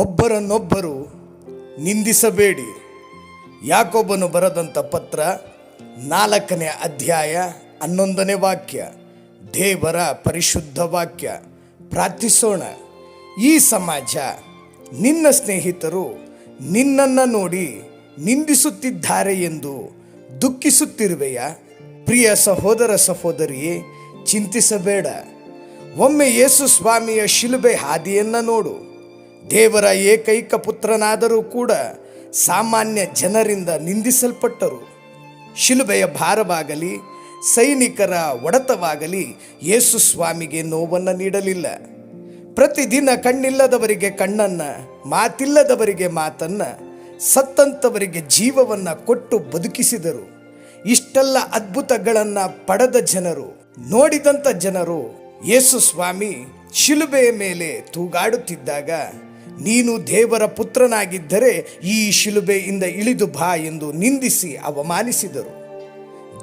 ಒಬ್ಬರನ್ನೊಬ್ಬರು ನಿಂದಿಸಬೇಡಿ. ಯಾಕೋಬನು ಬರೆದಂಥ ಪತ್ರ 4ನೇ ಅಧ್ಯಾಯ 11ನೇ ವಾಕ್ಯ. ದೇವರ ಪರಿಶುದ್ಧ ವಾಕ್ಯ. ಪ್ರಾರ್ಥಿಸೋಣ. ಈ ಸಮಾಜ, ನಿನ್ನ ಸ್ನೇಹಿತರು ನಿನ್ನನ್ನು ನೋಡಿ ನಿಂದಿಸುತ್ತಿದ್ದಾರೆ ಎಂದು ದುಃಖಿಸುತ್ತಿರುವೆಯಾ? ಪ್ರಿಯ ಸಹೋದರ ಸಹೋದರಿಯೇ, ಚಿಂತಿಸಬೇಡ. ಒಮ್ಮೆ ಯೇಸು ಸ್ವಾಮಿಯ ಶಿಲುಬೆ ಹಾದಿಯನ್ನು ನೋಡು. ದೇವರ ಏಕೈಕ ಪುತ್ರನಾದರೂ ಕೂಡ ಸಾಮಾನ್ಯ ಜನರಿಂದ ನಿಂದಿಸಲ್ಪಟ್ಟರು. ಶಿಲುಬೆಯ ಭಾರವಾಗಲಿ ಸೈನಿಕರ ಒಡೆತವಾಗಲಿ ಯೇಸು ಸ್ವಾಮಿಗೆ ನೋವನ್ನು ನೀಡಲಿಲ್ಲ. ಪ್ರತಿದಿನ ಕಣ್ಣಿಲ್ಲದವರಿಗೆ ಕಣ್ಣನ್ನು, ಮಾತಿಲ್ಲದವರಿಗೆ ಮಾತನ್ನು, ಸತ್ತಂಥವರಿಗೆ ಜೀವವನ್ನು ಕೊಟ್ಟು ಬದುಕಿಸಿದರು. ಇಷ್ಟೆಲ್ಲ ಅದ್ಭುತಗಳನ್ನು ಪಡೆದ ಜನರು, ನೋಡಿದಂಥ ಜನರು ಯೇಸು ಸ್ವಾಮಿ ಶಿಲುಬೆಯ ಮೇಲೆ ತೂಗಾಡುತ್ತಿದ್ದಾಗ, ನೀನು ದೇವರ ಪುತ್ರನಾಗಿದ್ದರೆ ಈ ಶಿಲುಬೆಯಿಂದ ಇಳಿದು ಬಾ ಎಂದು ನಿಂದಿಸಿ ಅವಮಾನಿಸಿದರು.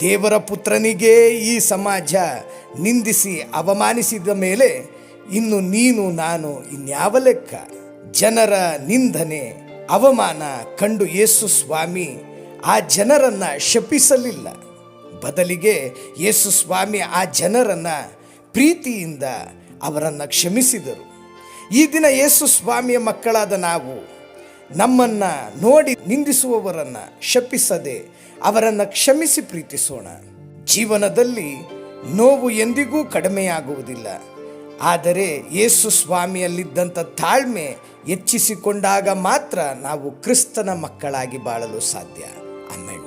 ದೇವರ ಪುತ್ರನಿಗೇ ಈ ಸಮಾಜ ನಿಂದಿಸಿ ಅವಮಾನಿಸಿದ ಮೇಲೆ ಇನ್ನು ನೀನು ನಾನು ಇನ್ಯಾವ ಲೆಕ್ಕ? ಜನರ ನಿಂದನೆ, ಅವಮಾನ ಕಂಡು ಯೇಸು ಸ್ವಾಮಿ ಆ ಜನರನ್ನು ಶಪಿಸಲಿಲ್ಲ. ಬದಲಿಗೆ ಯೇಸು ಸ್ವಾಮಿ ಆ ಜನರನ್ನು ಪ್ರೀತಿಯಿಂದ ಅವರನ್ನು ಕ್ಷಮಿಸಿದರು. ಈ ದಿನ ಯೇಸು ಸ್ವಾಮಿಯ ಮಕ್ಕಳಾದ ನಾವು ನಮ್ಮನ್ನು ನೋಡಿ ನಿಂದಿಸುವವರನ್ನು ಶಪಿಸದೆ ಅವರನ್ನು ಕ್ಷಮಿಸಿ ಪ್ರೀತಿಸೋಣ. ಜೀವನದಲ್ಲಿ ನೋವು ಎಂದಿಗೂ ಕಡಿಮೆಯಾಗುವುದಿಲ್ಲ. ಆದರೆ ಯೇಸು ಸ್ವಾಮಿಯಲ್ಲಿದ್ದಂಥ ತಾಳ್ಮೆ ಹೆಚ್ಚಿಸಿಕೊಂಡಾಗ ಮಾತ್ರ ನಾವು ಕ್ರಿಸ್ತನ ಮಕ್ಕಳಾಗಿ ಬಾಳಲು ಸಾಧ್ಯ. ಆಮೆನ್.